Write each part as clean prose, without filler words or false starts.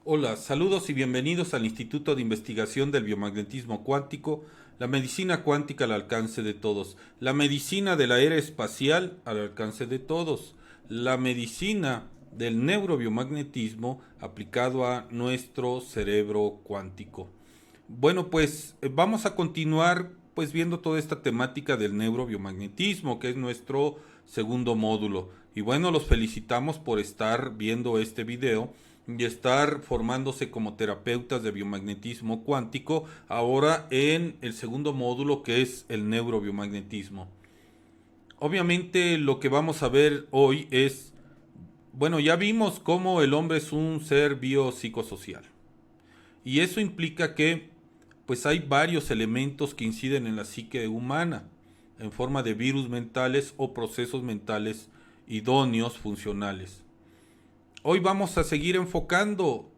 Hola, saludos y bienvenidos al Instituto de Investigación del Biomagnetismo Cuántico, la medicina cuántica al alcance de todos, la medicina de la era espacial al alcance de todos, la medicina del neurobiomagnetismo aplicado a nuestro cerebro cuántico. Bueno, pues vamos a continuar pues viendo toda esta temática del neurobiomagnetismo, que es nuestro segundo módulo. Y bueno, los felicitamos por estar viendo este video y estar formándose como terapeutas de biomagnetismo cuántico ahora en el segundo módulo, que es el neurobiomagnetismo. Obviamente lo que vamos a ver hoy es, bueno, ya vimos cómo el hombre es un ser biopsicosocial. Y eso implica que pues hay varios elementos que inciden en la psique humana en forma de virus mentales o procesos mentales idóneos funcionales. Hoy vamos a seguir enfocando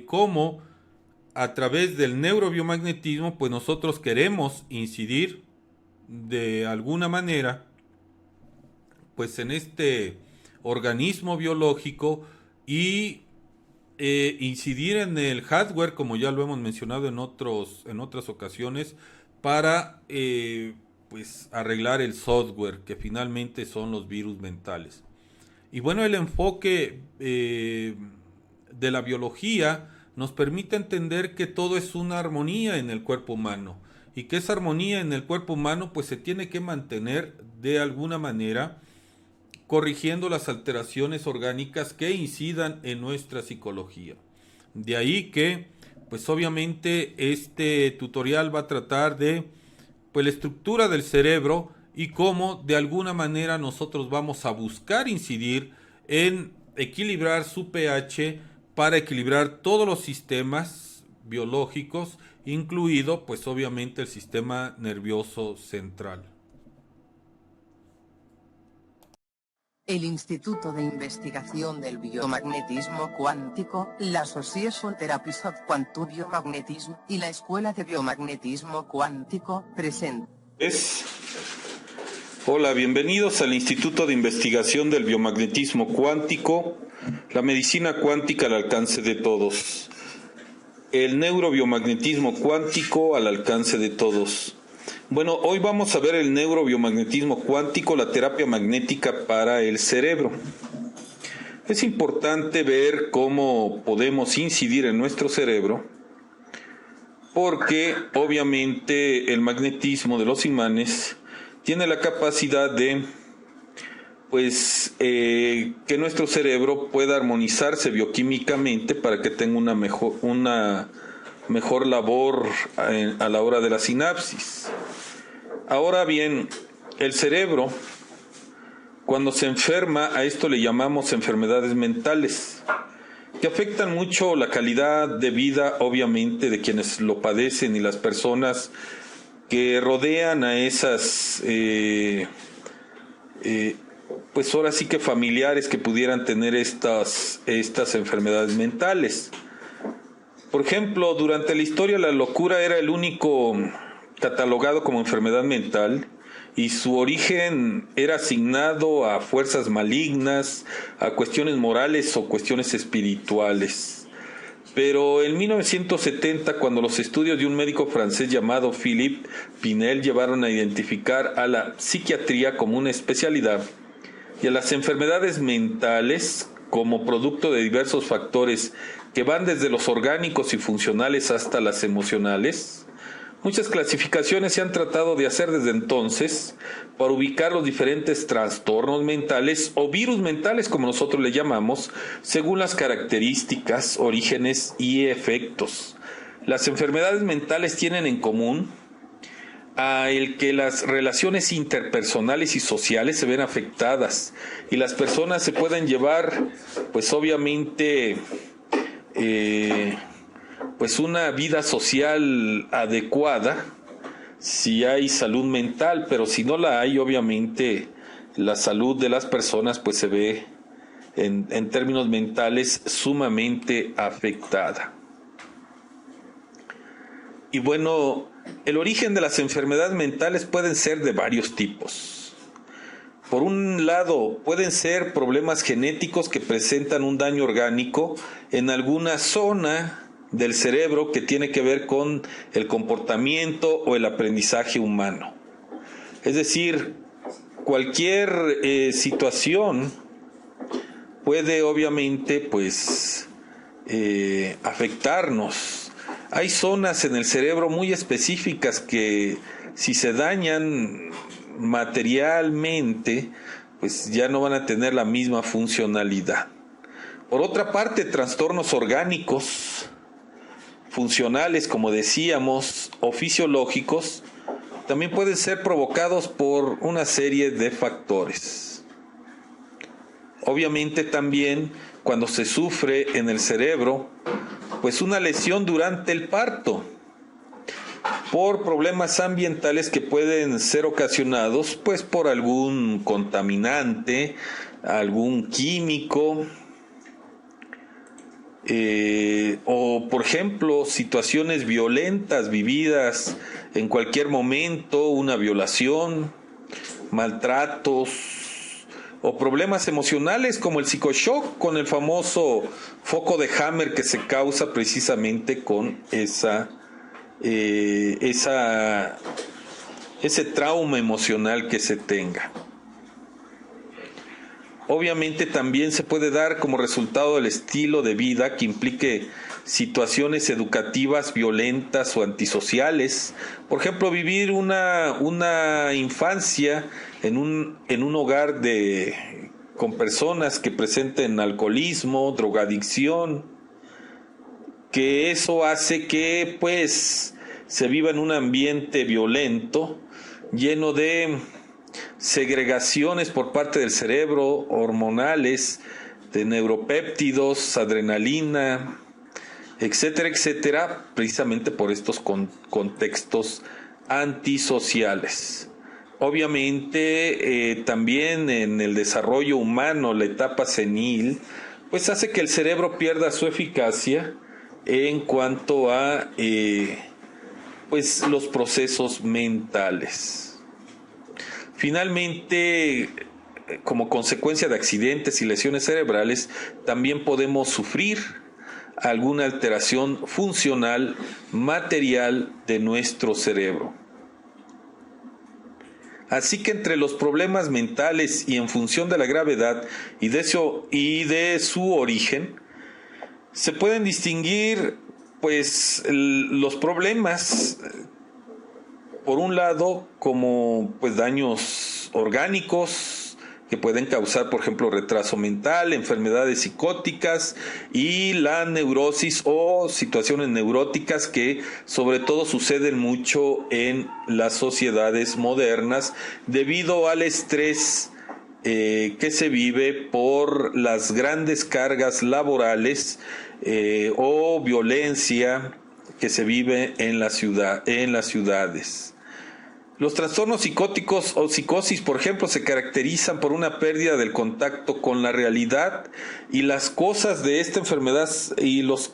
cómo a través del neurobiomagnetismo pues nosotros queremos incidir de alguna manera pues en este organismo biológico y incidir en el hardware, como ya lo hemos mencionado en otras ocasiones, para pues arreglar el software, que finalmente son los virus mentales. Y bueno, el enfoque de la biología nos permite entender que todo es una armonía en el cuerpo humano y que esa armonía en el cuerpo humano pues se tiene que mantener de alguna manera corrigiendo las alteraciones orgánicas que incidan en nuestra psicología. De ahí que, pues obviamente este tutorial va a tratar de pues la estructura del cerebro y cómo de alguna manera nosotros vamos a buscar incidir en equilibrar su pH para equilibrar todos los sistemas biológicos, incluido pues obviamente el sistema nervioso central. El Instituto de Investigación del Biomagnetismo Cuántico, la Association Therapies of Quantum Biomagnetism y la Escuela de Biomagnetismo Cuántico presentan. Hola, bienvenidos al Instituto de Investigación del Biomagnetismo Cuántico, la medicina cuántica al alcance de todos. El neurobiomagnetismo cuántico al alcance de todos. Bueno, hoy vamos a ver el neurobiomagnetismo cuántico, la terapia magnética para el cerebro. Es importante ver cómo podemos incidir en nuestro cerebro, porque obviamente el magnetismo de los imanes tiene la capacidad de que nuestro cerebro pueda armonizarse bioquímicamente para que tenga una mejor labor a la hora de la sinapsis. Ahora bien, el cerebro, cuando se enferma, a esto le llamamos enfermedades mentales, que afectan mucho la calidad de vida, obviamente, de quienes lo padecen y las personas que rodean a esas, pues ahora sí que familiares que pudieran tener estas enfermedades mentales. Por ejemplo, durante la historia la locura era el único catalogado como enfermedad mental y su origen era asignado a fuerzas malignas, a cuestiones morales o cuestiones espirituales. Pero en 1970, cuando los estudios de un médico francés llamado Philippe Pinel llevaron a identificar a la psiquiatría como una especialidad y a las enfermedades mentales como producto de diversos factores que van desde los orgánicos y funcionales hasta las emocionales, muchas clasificaciones se han tratado de hacer desde entonces para ubicar los diferentes trastornos mentales o virus mentales, como nosotros le llamamos, según las características, orígenes y efectos. Las enfermedades mentales tienen en común a el que las relaciones interpersonales y sociales se ven afectadas y las personas se pueden llevar, pues obviamente, pues una vida social adecuada si hay salud mental, pero si no la hay, obviamente la salud de las personas pues se ve en términos mentales sumamente afectada. Y bueno, el origen de las enfermedades mentales pueden ser de varios tipos. por un lado, pueden ser problemas genéticos que presentan un daño orgánico en alguna zona del cerebro que tiene que ver con el comportamiento o el aprendizaje humano. Es decir, cualquier situación puede obviamente afectarnos. Hay zonas en el cerebro muy específicas que si se dañan materialmente, pues ya no van a tener la misma funcionalidad. Por otra parte, trastornos orgánicos, funcionales, como decíamos, o fisiológicos, también pueden ser provocados por una serie de factores. Obviamente también cuando se sufre en el cerebro, pues una lesión durante el parto, por problemas ambientales que pueden ser ocasionados pues por algún contaminante, algún químico, o por ejemplo situaciones violentas vividas en cualquier momento, una violación, maltratos o problemas emocionales como el psicoshock, con el famoso foco de Hammer que se causa precisamente con ese trauma emocional que se tenga. Obviamente también se puede dar como resultado del estilo de vida que implique situaciones educativas violentas o antisociales. Por ejemplo, vivir una infancia en un hogar con personas que presenten alcoholismo, drogadicción, que eso hace que pues se viva en un ambiente violento, lleno de segregaciones por parte del cerebro, hormonales, de neuropéptidos, adrenalina, etcétera, etcétera, precisamente por estos contextos antisociales. Obviamente también en el desarrollo humano, la etapa senil, pues hace que el cerebro pierda su eficacia en cuanto a pues los procesos mentales. Finalmente, como consecuencia de accidentes y lesiones cerebrales, también podemos sufrir alguna alteración funcional material de nuestro cerebro. Así que entre los problemas mentales y en función de la gravedad y de su origen, se pueden distinguir pues los problemas, por un lado, como pues daños orgánicos que pueden causar, por ejemplo, retraso mental, enfermedades psicóticas y la neurosis o situaciones neuróticas que sobre todo suceden mucho en las sociedades modernas debido al estrés que se vive por las grandes cargas laborales o violencia que se vive en las ciudades. Los trastornos psicóticos o psicosis, por ejemplo, se caracterizan por una pérdida del contacto con la realidad, y las cosas de esta enfermedad y los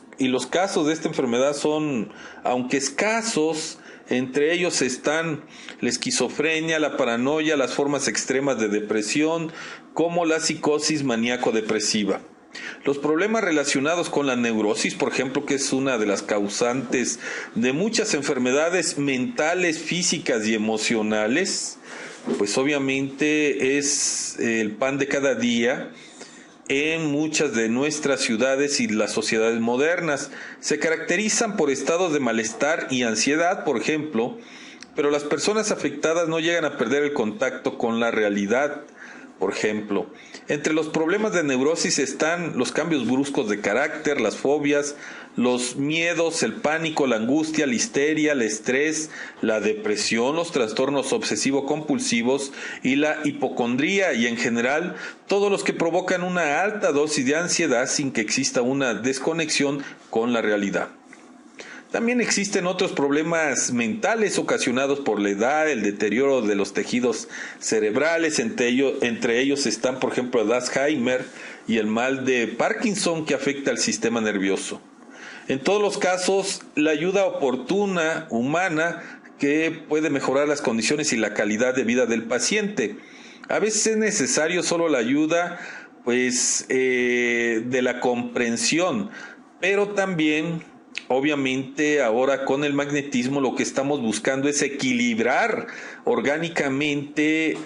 casos de esta enfermedad son, aunque escasos, entre ellos están la esquizofrenia, la paranoia, las formas extremas de depresión, como la psicosis maníaco-depresiva. Los problemas relacionados con la neurosis, por ejemplo, que es una de las causantes de muchas enfermedades mentales, físicas y emocionales, pues obviamente es el pan de cada día en muchas de nuestras ciudades y las sociedades modernas. Se caracterizan por estados de malestar y ansiedad, por ejemplo, pero las personas afectadas no llegan a perder el contacto con la realidad. Por ejemplo, entre los problemas de neurosis están los cambios bruscos de carácter, las fobias, los miedos, el pánico, la angustia, la histeria, el estrés, la depresión, los trastornos obsesivo-compulsivos y la hipocondría, y en general todos los que provocan una alta dosis de ansiedad sin que exista una desconexión con la realidad. También existen otros problemas mentales ocasionados por la edad, el deterioro de los tejidos cerebrales, entre ellos están, por ejemplo, el Alzheimer y el mal de Parkinson, que afecta al sistema nervioso. En todos los casos, la ayuda oportuna humana que puede mejorar las condiciones y la calidad de vida del paciente. A veces es necesario solo la ayuda, pues, de la comprensión, pero también, obviamente, ahora con el magnetismo lo que estamos buscando es equilibrar orgánicamente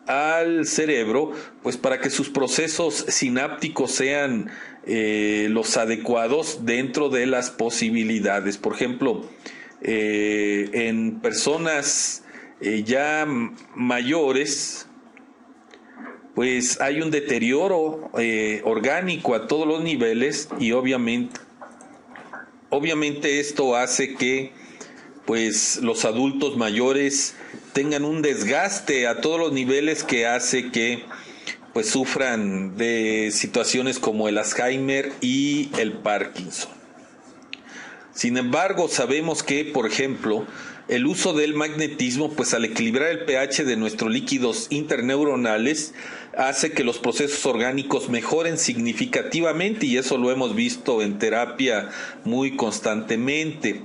al cerebro, pues para que sus procesos sinápticos sean los adecuados dentro de las posibilidades. Por ejemplo, en personas ya mayores, pues hay un deterioro orgánico a todos los niveles y obviamente esto hace que pues los adultos mayores tengan un desgaste a todos los niveles que hace que pues sufran de situaciones como el Alzheimer y el Parkinson. Sin embargo, sabemos que, por ejemplo, el uso del magnetismo, pues al equilibrar el pH de nuestros líquidos interneuronales, hace que los procesos orgánicos mejoren significativamente, y eso lo hemos visto en terapia muy constantemente,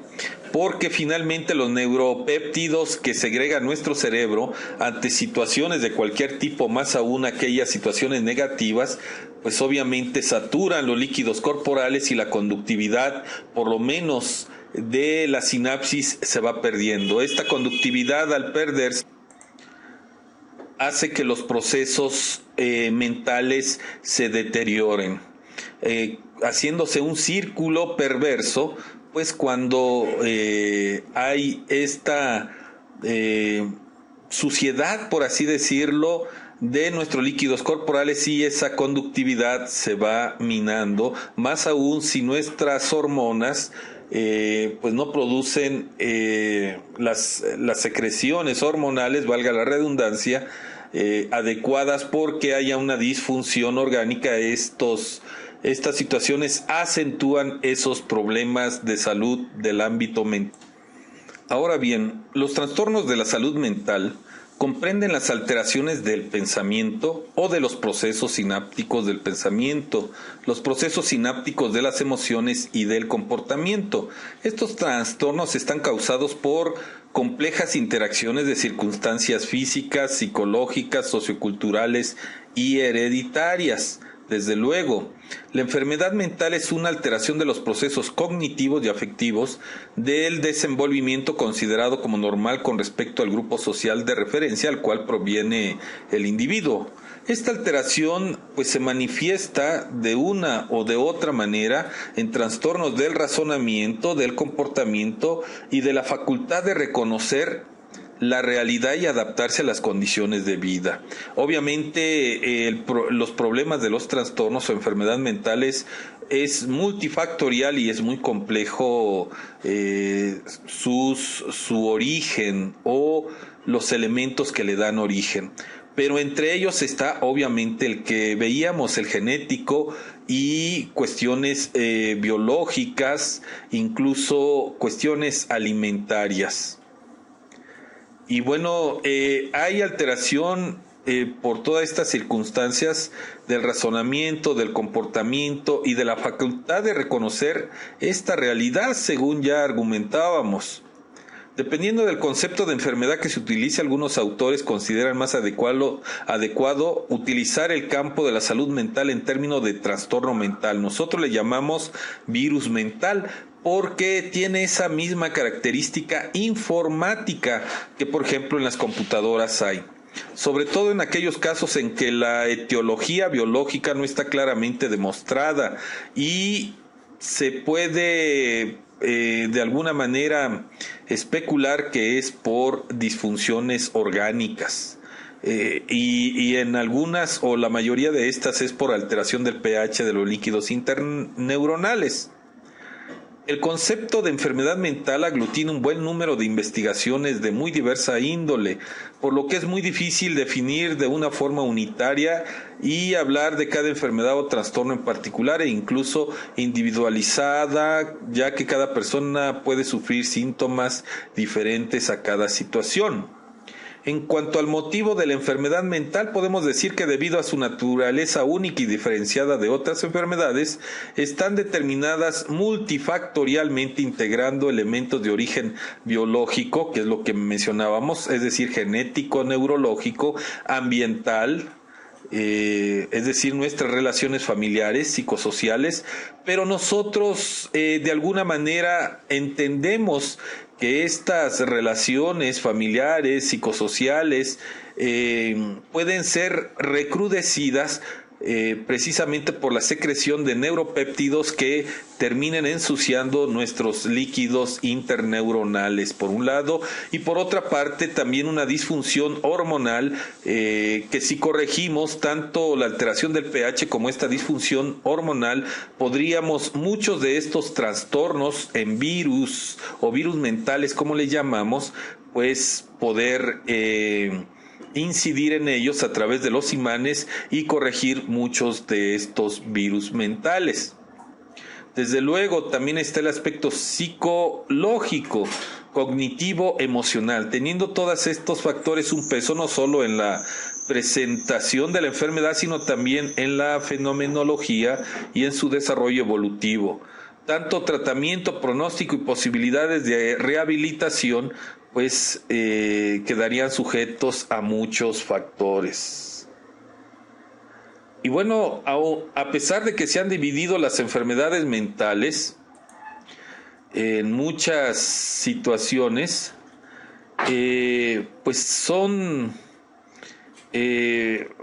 porque finalmente los neuropéptidos que segrega nuestro cerebro ante situaciones de cualquier tipo, más aún aquellas situaciones negativas, pues obviamente saturan los líquidos corporales y la conductividad, por lo menos de la sinapsis, se va perdiendo. Esta conductividad, al perderse, hace que los procesos mentales se deterioren, haciéndose un círculo perverso, pues cuando hay esta suciedad, por así decirlo, de nuestros líquidos corporales, y esa conductividad se va minando, más aún si nuestras hormonas pues no producen las secreciones hormonales, valga la redundancia, adecuadas, porque haya una disfunción orgánica. Estas situaciones acentúan esos problemas de salud del ámbito mental. Ahora bien, los trastornos de la salud mental comprenden las alteraciones del pensamiento o de los procesos sinápticos del pensamiento, los procesos sinápticos de las emociones y del comportamiento. Estos trastornos están causados por complejas interacciones de circunstancias físicas, psicológicas, socioculturales y hereditarias. Desde luego, la enfermedad mental es una alteración de los procesos cognitivos y afectivos del desenvolvimiento considerado como normal con respecto al grupo social de referencia al cual proviene el individuo. Esta alteración pues se manifiesta de una o de otra manera en trastornos del razonamiento, del comportamiento y de la facultad de reconocer la realidad y adaptarse a las condiciones de vida. Obviamente los problemas de los trastornos o enfermedades mentales es multifactorial y es muy complejo su origen o los elementos que le dan origen. Pero entre ellos está obviamente el que veíamos, el genético, y cuestiones biológicas, incluso cuestiones alimentarias. Y bueno, hay alteración por todas estas circunstancias del razonamiento, del comportamiento y de la facultad de reconocer esta realidad, según ya argumentábamos. Dependiendo del concepto de enfermedad que se utilice, algunos autores consideran más adecuado utilizar el campo de la salud mental en términos de trastorno mental. Nosotros le llamamos virus mental, porque tiene esa misma característica informática que, por ejemplo, en las computadoras hay. Sobre todo en aquellos casos en que la etiología biológica no está claramente demostrada y se puede de alguna manera especular que es por disfunciones orgánicas. Y en algunas o la mayoría de estas es por alteración del pH de los líquidos interneuronales. El concepto de enfermedad mental aglutina un buen número de investigaciones de muy diversa índole, por lo que es muy difícil definir de una forma unitaria y hablar de cada enfermedad o trastorno en particular, e incluso individualizada, ya que cada persona puede sufrir síntomas diferentes a cada situación. En cuanto al motivo de la enfermedad mental, podemos decir que debido a su naturaleza única y diferenciada de otras enfermedades, están determinadas multifactorialmente integrando elementos de origen biológico, que es lo que mencionábamos, es decir, genético, neurológico, ambiental, es decir, nuestras relaciones familiares, psicosociales, pero nosotros de alguna manera entendemos que estas relaciones familiares, psicosociales, pueden ser recrudecidas precisamente por la secreción de neuropéptidos que terminen ensuciando nuestros líquidos interneuronales, por un lado, y por otra parte también una disfunción hormonal que si corregimos tanto la alteración del pH como esta disfunción hormonal, podríamos muchos de estos trastornos en virus o virus mentales, como le llamamos, pues poder incidir en ellos a través de los imanes y corregir muchos de estos virus mentales. Desde luego también está el aspecto psicológico, cognitivo, emocional, teniendo todos estos factores un peso no solo en la presentación de la enfermedad, sino también en la fenomenología y en su desarrollo evolutivo. Tanto tratamiento, pronóstico y posibilidades de rehabilitación pues quedarían sujetos a muchos factores. Y bueno, a pesar de que se han dividido las enfermedades mentales en muchas situaciones, pues son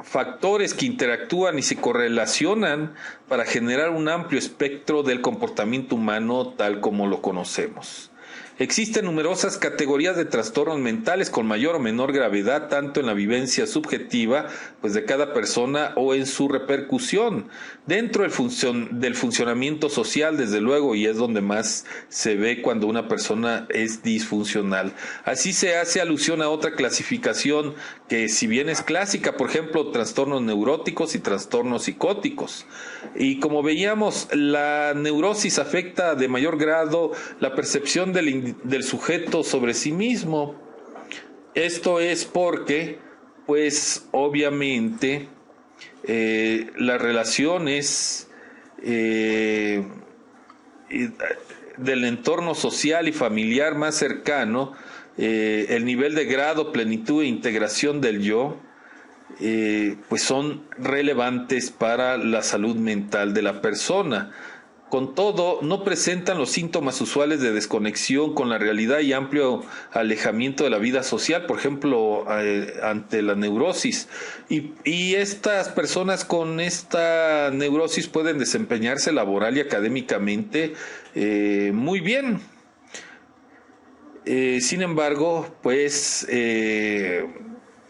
factores que interactúan y se correlacionan para generar un amplio espectro del comportamiento humano tal como lo conocemos. Existen numerosas categorías de trastornos mentales con mayor o menor gravedad, tanto en la vivencia subjetiva pues de cada persona o en su repercusión dentro del funcionamiento social, desde luego, y es donde más se ve cuando una persona es disfuncional. Así se hace alusión a otra clasificación que, si bien es clásica, por ejemplo, trastornos neuróticos y trastornos psicóticos. Y como veíamos, la neurosis afecta de mayor grado la percepción del sujeto sobre sí mismo. Esto es porque, pues, obviamente, las relaciones del entorno social y familiar más cercano, el nivel de grado, plenitud e integración del yo, pues son relevantes para la salud mental de la persona. Con todo, no presentan los síntomas usuales de desconexión con la realidad y amplio alejamiento de la vida social, por ejemplo, ante la neurosis. Y estas personas con esta neurosis pueden desempeñarse laboral y académicamente muy bien. Sin embargo, pues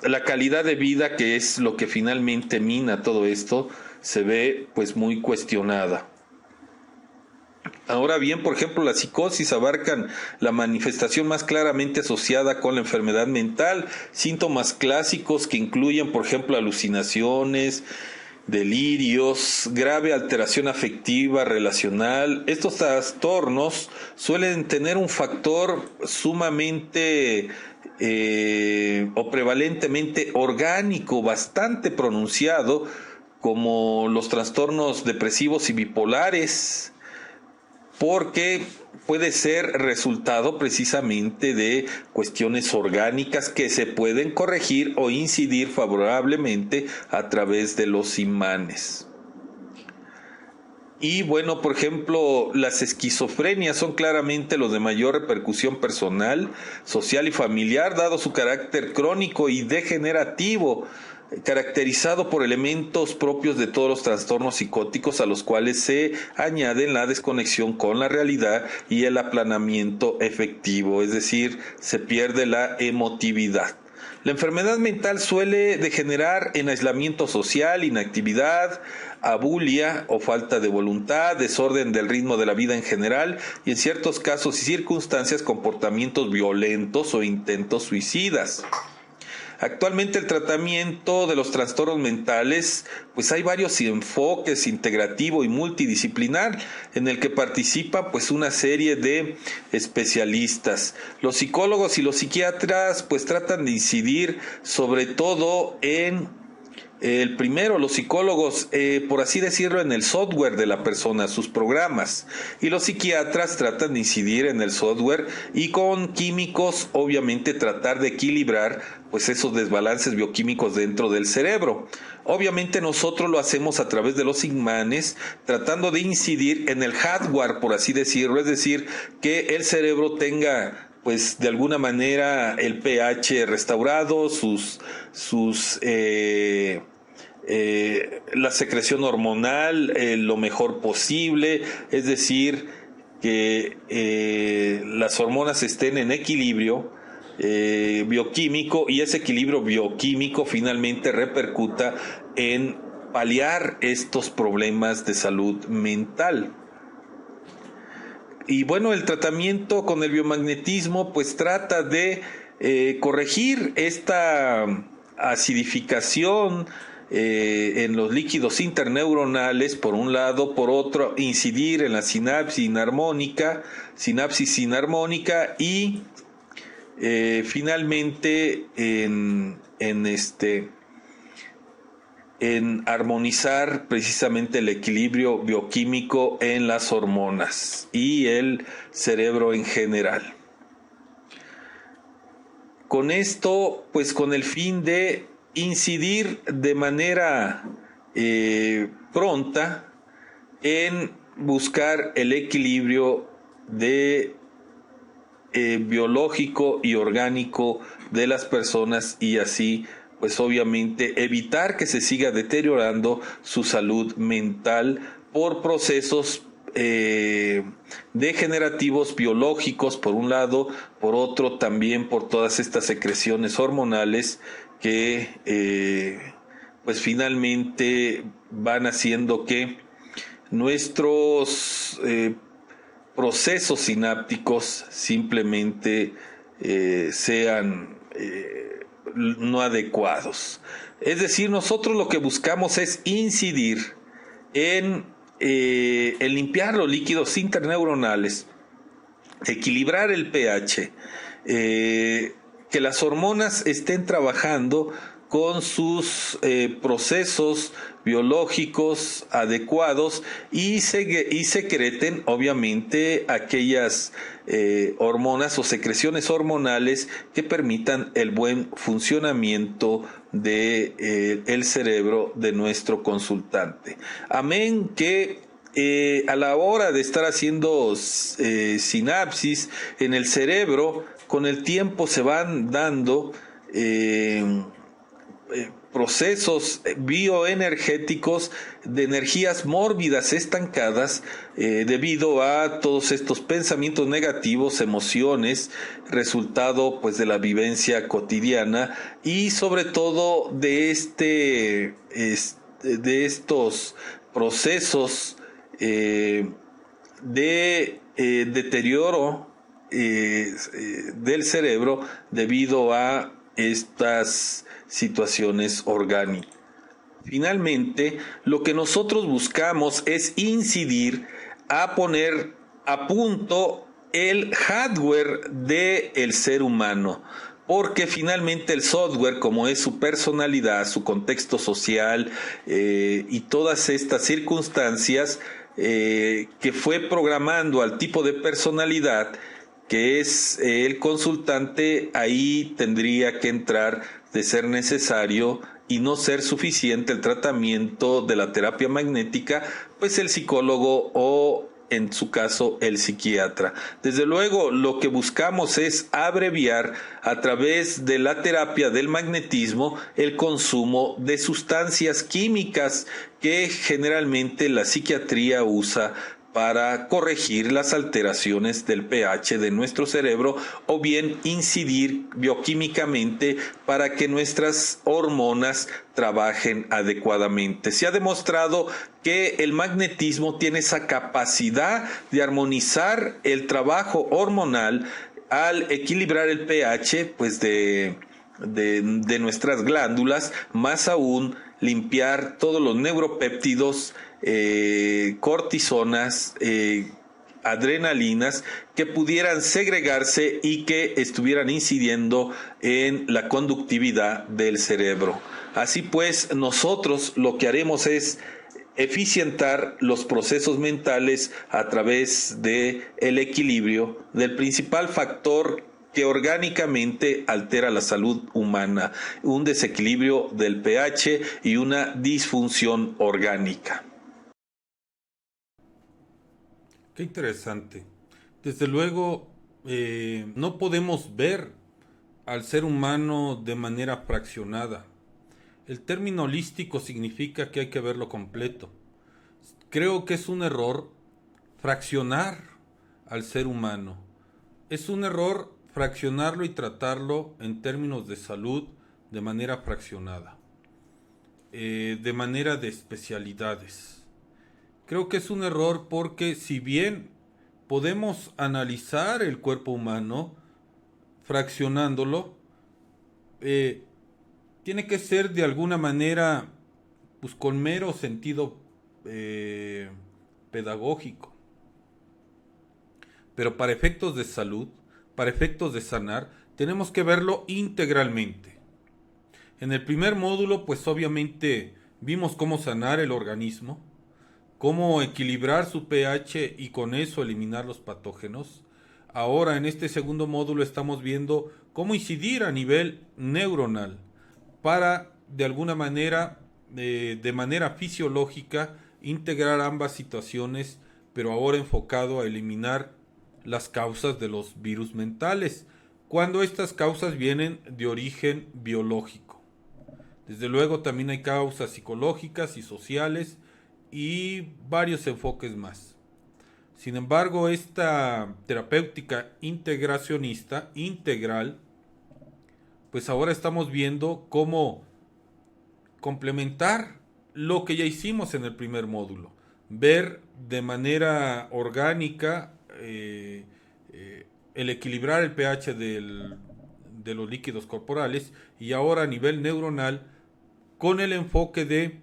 la calidad de vida, que es lo que finalmente mina todo esto, se ve pues muy cuestionada. Ahora bien, por ejemplo, la psicosis abarcan la manifestación más claramente asociada con la enfermedad mental, síntomas clásicos que incluyen, por ejemplo, alucinaciones, delirios, grave alteración afectiva, relacional. Estos trastornos suelen tener un factor sumamente o prevalentemente orgánico bastante pronunciado, como los trastornos depresivos y bipolares, porque puede ser resultado precisamente de cuestiones orgánicas que se pueden corregir o incidir favorablemente a través de los imanes. Y bueno, por ejemplo, las esquizofrenias son claramente los de mayor repercusión personal, social y familiar, dado su carácter crónico y degenerativo, caracterizado por elementos propios de todos los trastornos psicóticos, a los cuales se añaden la desconexión con la realidad y el aplanamiento efectivo, es decir, se pierde la emotividad. La enfermedad mental suele degenerar en aislamiento social, inactividad, abulia o falta de voluntad, desorden del ritmo de la vida en general y en ciertos casos y circunstancias comportamientos violentos o intentos suicidas. Actualmente el tratamiento de los trastornos mentales, pues hay varios enfoques integrativo y multidisciplinar en el que participa pues una serie de especialistas. Los psicólogos y los psiquiatras pues tratan de incidir sobre todo en el primero, los psicólogos, por así decirlo, en el software de la persona, sus programas, y los psiquiatras tratan de incidir en el software y con químicos, obviamente, tratar de equilibrar pues esos desbalances bioquímicos dentro del cerebro. Obviamente nosotros lo hacemos a través de los imanes, tratando de incidir en el hardware, por así decirlo, es decir, que el cerebro tenga pues de alguna manera el pH restaurado, la secreción hormonal lo mejor posible, es decir, que las hormonas estén en equilibrio bioquímico, y ese equilibrio bioquímico finalmente repercuta en paliar estos problemas de salud mental. Y bueno, el tratamiento con el biomagnetismo pues trata de corregir esta acidificación en los líquidos interneuronales, por un lado; por otro, incidir en la sinapsis inarmónica y finalmente en armonizar precisamente el equilibrio bioquímico en las hormonas y el cerebro en general. Con esto, pues con el fin de incidir de manera pronta en buscar el equilibrio biológico y orgánico de las personas, y así pues obviamente evitar que se siga deteriorando su salud mental por procesos degenerativos biológicos por un lado, por otro también por todas estas secreciones hormonales que pues finalmente van haciendo que nuestros procesos sinápticos simplemente sean no adecuados. Es decir, nosotros lo que buscamos es incidir en limpiar los líquidos interneuronales, equilibrar el pH, que las hormonas estén trabajando con sus procesos biológicos adecuados y secreten obviamente aquellas hormonas o secreciones hormonales que permitan el buen funcionamiento de el cerebro de nuestro consultante. Amén que a la hora de estar haciendo sinapsis en el cerebro, con el tiempo se van dando procesos bioenergéticos de energías mórbidas estancadas debido a todos estos pensamientos negativos, emociones, resultado pues de la vivencia cotidiana y sobre todo de estos procesos de deterioro del cerebro debido a estas situaciones orgánicas. Finalmente, lo que nosotros buscamos es incidir a poner a punto el hardware del ser humano, porque finalmente el software, como es su personalidad, su contexto social y todas estas circunstancias que fue programando al tipo de personalidad que es el consultante, ahí tendría que entrar, de ser necesario y no ser suficiente el tratamiento de la terapia magnética, pues el psicólogo o en su caso el psiquiatra. Desde luego lo que buscamos es abreviar a través de la terapia del magnetismo el consumo de sustancias químicas que generalmente la psiquiatría usa para corregir las alteraciones del pH de nuestro cerebro o bien incidir bioquímicamente para que nuestras hormonas trabajen adecuadamente. Se ha demostrado que el magnetismo tiene esa capacidad de armonizar el trabajo hormonal al equilibrar el pH pues de de nuestras glándulas, más aún limpiar todos los neuropéptidos, cortisonas, adrenalinas que pudieran segregarse y que estuvieran incidiendo en la conductividad del cerebro. Así pues, nosotros lo que haremos es eficientar los procesos mentales a través de el equilibrio del principal factor que orgánicamente altera la salud humana, un desequilibrio del pH y una disfunción orgánica. Qué interesante. Desde luego, no podemos ver al ser humano de manera fraccionada. El término holístico significa que hay que verlo completo. Creo que es un error fraccionar al ser humano. Es un error fraccionarlo y tratarlo en términos de salud de manera fraccionada, de manera de especialidades. Creo que es un error porque si bien podemos analizar el cuerpo humano fraccionándolo, tiene que ser de alguna manera pues con mero sentido pedagógico. Pero para efectos de salud, para efectos de sanar, tenemos que verlo integralmente. En el primer módulo, pues obviamente vimos cómo sanar el organismo, cómo equilibrar su pH y con eso eliminar los patógenos. Ahora en este segundo módulo estamos viendo cómo incidir a nivel neuronal para de alguna manera, de manera fisiológica, integrar ambas situaciones, pero ahora enfocado a eliminar las causas de los virus mentales, cuando estas causas vienen de origen biológico. Desde luego también hay causas psicológicas y sociales y varios enfoques más. Sin embargo, esta terapéutica integracionista, integral, pues ahora estamos viendo cómo complementar lo que ya hicimos en el primer módulo. Ver de manera orgánica el equilibrar el pH de los líquidos corporales y ahora a nivel neuronal con el enfoque de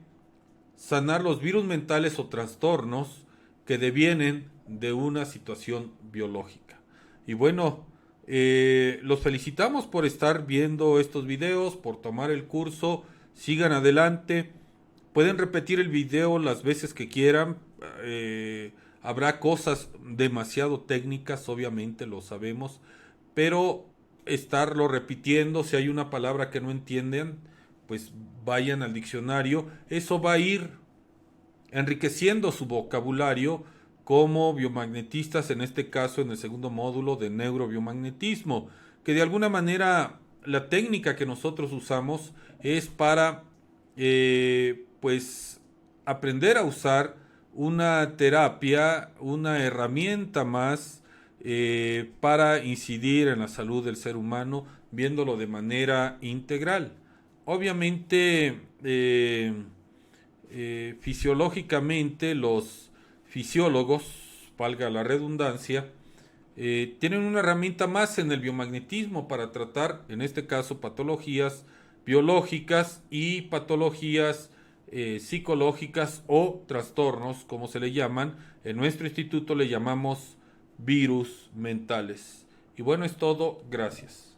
sanar los virus mentales o trastornos que devienen de una situación biológica. Y bueno, los felicitamos por estar viendo estos videos, por tomar el curso. Sigan adelante. Pueden repetir el video las veces que quieran. Habrá cosas demasiado técnicas, obviamente lo sabemos, pero estarlo repitiendo, si hay una palabra que no entienden, pues vayan al diccionario. Eso va a ir enriqueciendo su vocabulario como biomagnetistas, en este caso en el segundo módulo de neurobiomagnetismo, que de alguna manera la técnica que nosotros usamos es para pues aprender a usar una terapia, una herramienta más para incidir en la salud del ser humano, viéndolo de manera integral. Obviamente, fisiológicamente, los fisiólogos, valga la redundancia, tienen una herramienta más en el biomagnetismo para tratar, en este caso, patologías biológicas y patologías psicológicas o trastornos, como se le llaman. En nuestro instituto le llamamos virus mentales. Y bueno, es todo. Gracias.